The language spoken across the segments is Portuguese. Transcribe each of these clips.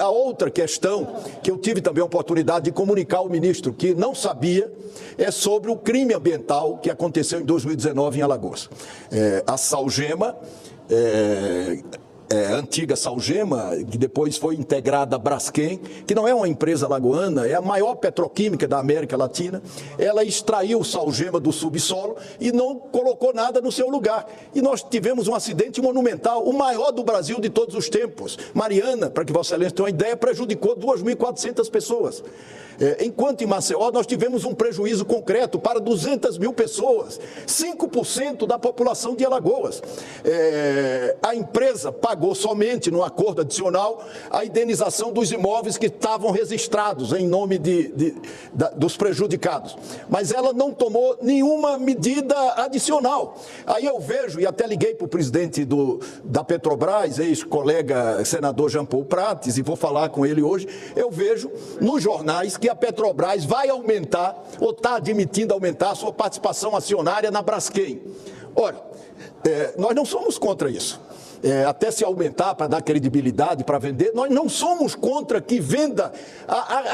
a outra questão que eu tive também a oportunidade de comunicar ao ministro, que não sabia, é sobre o crime ambiental que aconteceu em 2019 em Alagoas. A Salgema, antiga Salgema, que depois foi integrada à Braskem, que não é uma empresa alagoana, é a maior petroquímica da América Latina. Ela extraiu Salgema do subsolo e não colocou nada no seu lugar. E nós tivemos um acidente monumental, o maior do Brasil de todos os tempos. Mariana, para que Vossa Excelência tenha uma ideia, prejudicou 2.400 pessoas. Enquanto em Maceió nós tivemos um prejuízo concreto para 200 mil pessoas, 5% da população de Alagoas. A empresa pagou somente no acordo adicional a indenização dos imóveis que estavam registrados em nome dos prejudicados, mas ela não tomou nenhuma medida adicional. Aí eu vejo, e até liguei para o presidente da Petrobras, ex-colega senador Jean Paul Prates, e vou falar com ele hoje, eu vejo nos jornais que a Petrobras vai aumentar, ou está admitindo aumentar a sua participação acionária na Braskem. Olha, nós não somos contra isso. Até se aumentar para dar credibilidade, para vender, nós não somos contra que venda,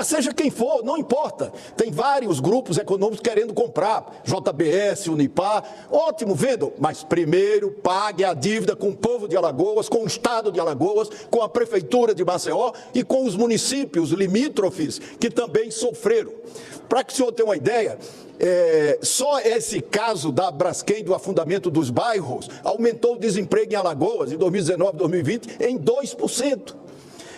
seja quem for, não importa. Tem vários grupos econômicos querendo comprar, JBS, Unipar, ótimo, vendam, mas primeiro pague a dívida com o povo de Alagoas, com o estado de Alagoas, com a prefeitura de Maceió e com os municípios limítrofes que também sofreram. Para que o senhor tenha uma ideia, só esse caso da Braskem, do afundamento dos bairros, aumentou o desemprego em Alagoas, em 2019, 2020, em 2%.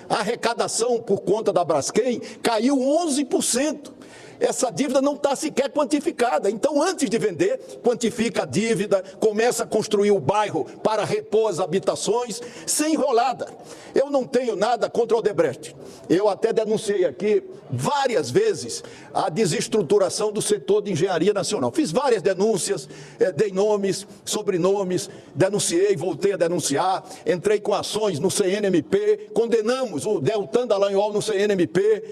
A arrecadação por conta da Braskem caiu 11%. Essa dívida não está sequer quantificada. Então, antes de vender, quantifica a dívida, começa a construir o bairro para repor as habitações, sem enrolada. Eu não tenho nada contra o Odebrecht. Eu até denunciei aqui várias vezes a desestruturação do setor de engenharia nacional. Fiz várias denúncias, dei nomes, sobrenomes, denunciei, voltei a denunciar, entrei com ações no CNMP, condenamos o Deltan Dallagnol no CNMP,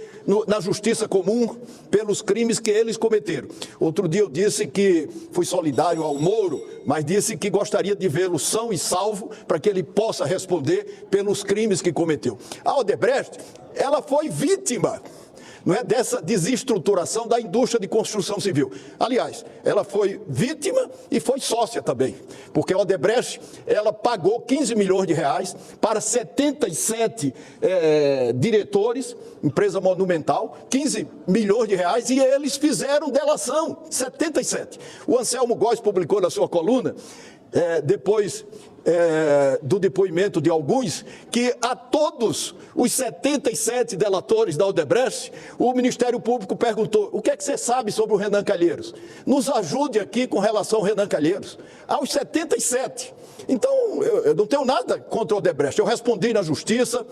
na Justiça Comum, pelos crimes que eles cometeram. Outro dia eu disse que fui solidário ao Moro, mas disse que gostaria de vê-lo são e salvo para que ele possa responder pelos crimes que cometeu. A Odebrecht, ela foi vítima, não é, dessa desestruturação da indústria de construção civil. Aliás, ela foi vítima e foi sócia também, porque a Odebrecht, ela pagou 15 milhões de reais para 77 diretores, empresa monumental, 15 milhões de reais, e eles fizeram delação, 77. O Anselmo Góes publicou na sua coluna, depois do depoimento de alguns, que a todos os 77 delatores da Odebrecht, o Ministério Público perguntou: o que é que você sabe sobre o Renan Calheiros? Nos ajude aqui com relação ao Renan Calheiros. Aos 77. Então, eu não tenho nada contra a Odebrecht. Eu respondi na Justiça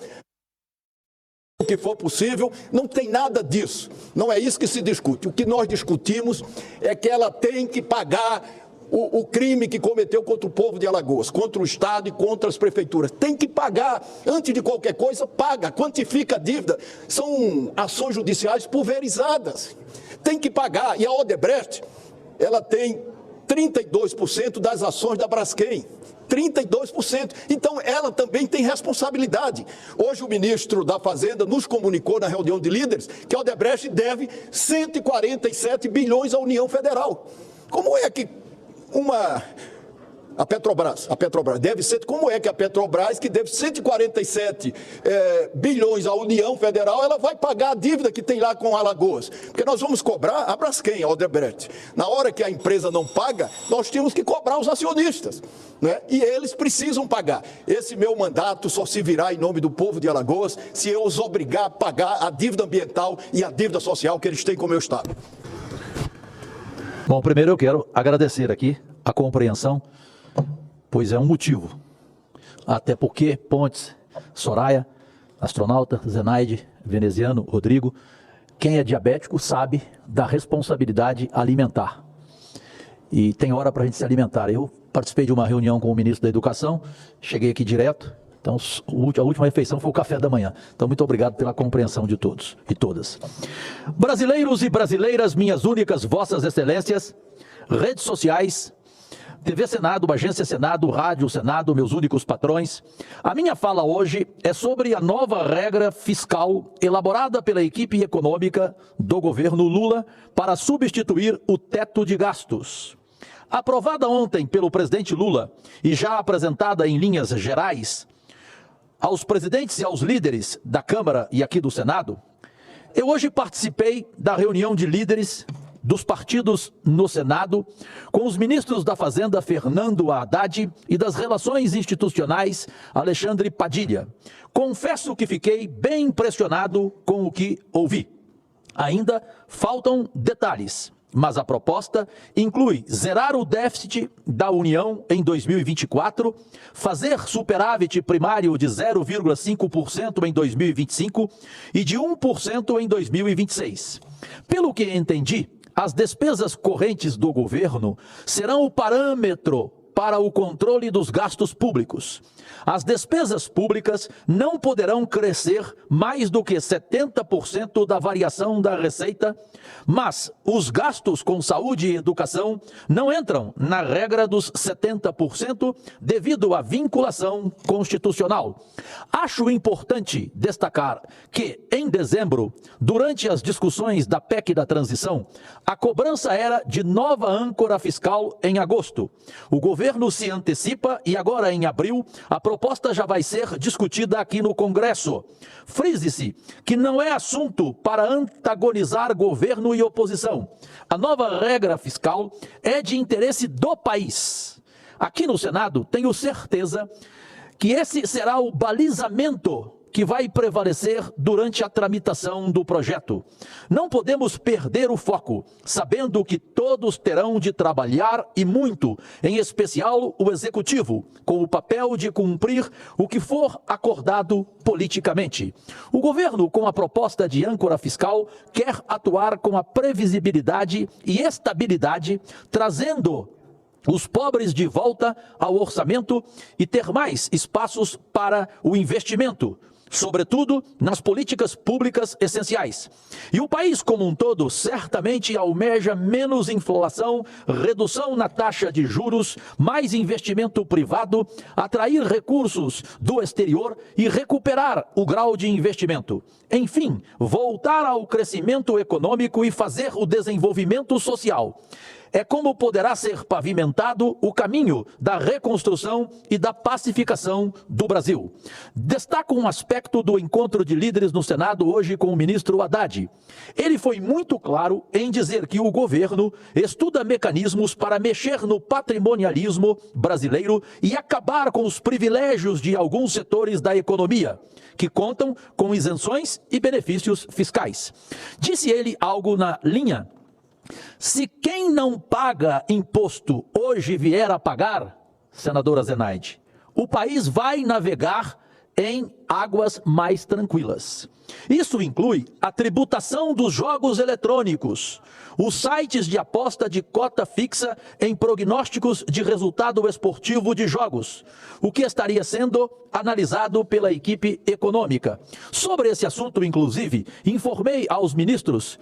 o que for possível, não tem nada disso. Não é isso que se discute. O que nós discutimos é que ela tem que pagar o crime que cometeu contra o povo de Alagoas, contra o Estado e contra as prefeituras. Tem que pagar, antes de qualquer coisa, paga, quantifica a dívida. São ações judiciais pulverizadas. Tem que pagar. E a Odebrecht, ela tem 32% das ações da Braskem. 32%. Então, ela também tem responsabilidade. Hoje, o ministro da Fazenda nos comunicou na reunião de líderes que a Odebrecht deve 147 bilhões à União Federal. Como é que a Petrobras deve ser, como é que a Petrobras, que deve 147 bilhões à União Federal, ela vai pagar a dívida que tem lá com Alagoas? Porque nós vamos cobrar a Braskem, a Odebrecht. Na hora que a empresa não paga, nós temos que cobrar os acionistas, né? E eles precisam pagar. Esse meu mandato só se virá em nome do povo de Alagoas se eu os obrigar a pagar a dívida ambiental e a dívida social que eles têm com o meu Estado. Bom, primeiro eu quero agradecer aqui a compreensão, pois é um motivo. Até porque Pontes, Soraya, astronauta, Zenaide, veneziano, Rodrigo, quem é diabético sabe da responsabilidade alimentar. E tem hora para a gente se alimentar. Eu participei de uma reunião com o ministro da Educação, cheguei aqui direto, então a última refeição foi o café da manhã. Então, muito obrigado pela compreensão de todos e todas. Brasileiros e brasileiras, minhas únicas vossas excelências, redes sociais, TV Senado, Agência Senado, Rádio Senado, meus únicos patrões. A minha fala hoje é sobre a nova regra fiscal elaborada pela equipe econômica do governo Lula para substituir o teto de gastos. Aprovada ontem pelo presidente Lula e já apresentada em linhas gerais aos presidentes e aos líderes da Câmara e aqui do Senado, eu hoje participei da reunião de líderes dos partidos no Senado, com os ministros da Fazenda, Fernando Haddad, e das Relações Institucionais, Alexandre Padilha. Confesso que fiquei bem impressionado com o que ouvi. Ainda faltam detalhes, mas a proposta inclui zerar o déficit da União em 2024, fazer superávit primário de 0,5% em 2025 e de 1% em 2026. Pelo que entendi, as despesas correntes do governo serão o parâmetro para o controle dos gastos públicos. As despesas públicas não poderão crescer mais do que 70% da variação da receita, mas os gastos com saúde e educação não entram na regra dos 70% devido à vinculação constitucional. Acho importante destacar que, em dezembro, durante as discussões da PEC da transição, a cobrança era de nova âncora fiscal em agosto. O governo se antecipa e agora, em abril, a proposta já vai ser discutida aqui no Congresso. Frise-se que não é assunto para antagonizar governo e oposição. A nova regra fiscal é de interesse do país. Aqui no Senado, tenho certeza que esse será o balizamento que vai prevalecer durante a tramitação do projeto. Não podemos perder o foco, sabendo que todos terão de trabalhar e muito, em especial o Executivo, com o papel de cumprir o que for acordado politicamente. O governo, com a proposta de âncora fiscal, quer atuar com a previsibilidade e estabilidade, trazendo os pobres de volta ao orçamento e ter mais espaços para o investimento, sobretudo nas políticas públicas essenciais. E o país como um todo certamente almeja menos inflação, redução na taxa de juros, mais investimento privado, atrair recursos do exterior e recuperar o grau de investimento. Enfim, voltar ao crescimento econômico e fazer o desenvolvimento social. É como poderá ser pavimentado o caminho da reconstrução e da pacificação do Brasil. Destaco um aspecto do encontro de líderes no Senado hoje com o ministro Haddad. Ele foi muito claro em dizer que o governo estuda mecanismos para mexer no patrimonialismo brasileiro e acabar com os privilégios de alguns setores da economia, que contam com isenções e benefícios fiscais. Disse ele algo na linha: se quem não paga imposto hoje vier a pagar, senadora Zenaide, o país vai navegar em águas mais tranquilas. Isso inclui a tributação dos jogos eletrônicos, os sites de aposta de cota fixa em prognósticos de resultado esportivo de jogos, o que estaria sendo analisado pela equipe econômica. Sobre esse assunto, inclusive, informei aos ministros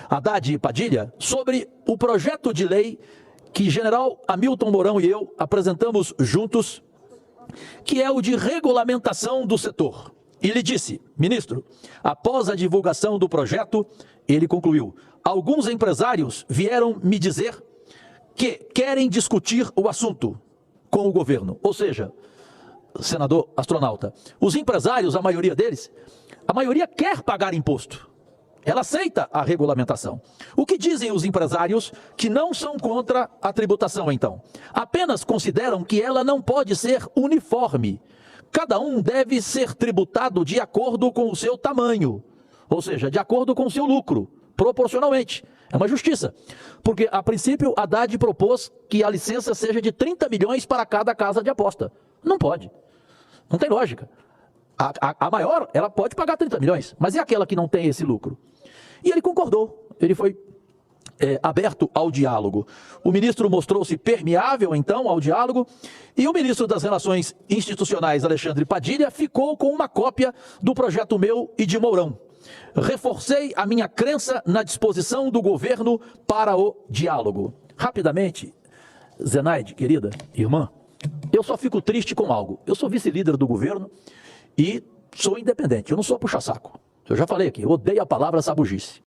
Haddad e Padilha sobre o projeto de lei que general Hamilton Mourão e eu apresentamos juntos, que é o de regulamentação do setor. E lhe disse: ministro, após a divulgação do projeto, ele concluiu: alguns empresários vieram me dizer que querem discutir o assunto com o governo. Ou seja, senador astronauta, os empresários, a maioria deles, a maioria quer pagar imposto. Ela aceita a regulamentação. O que dizem os empresários que não são contra a tributação, então? Apenas consideram que ela não pode ser uniforme. Cada um deve ser tributado de acordo com o seu tamanho, ou seja, de acordo com o seu lucro, proporcionalmente. É uma justiça. Porque, a princípio, Haddad propôs que a licença seja de 30 milhões para cada casa de aposta. Não pode. Não tem lógica. A maior, ela pode pagar 30 milhões, mas e aquela que não tem esse lucro? E ele concordou, ele foi aberto ao diálogo. O ministro mostrou-se permeável, então, ao diálogo, e o ministro das Relações Institucionais, Alexandre Padilha, ficou com uma cópia do projeto meu e de Mourão. Reforcei a minha crença na disposição do governo para o diálogo. Rapidamente, Zenaide, querida irmã, eu só fico triste com algo. Eu sou vice-líder do governo e sou independente, eu não sou puxa-saco. Eu já falei aqui, eu odeio a palavra sabugice.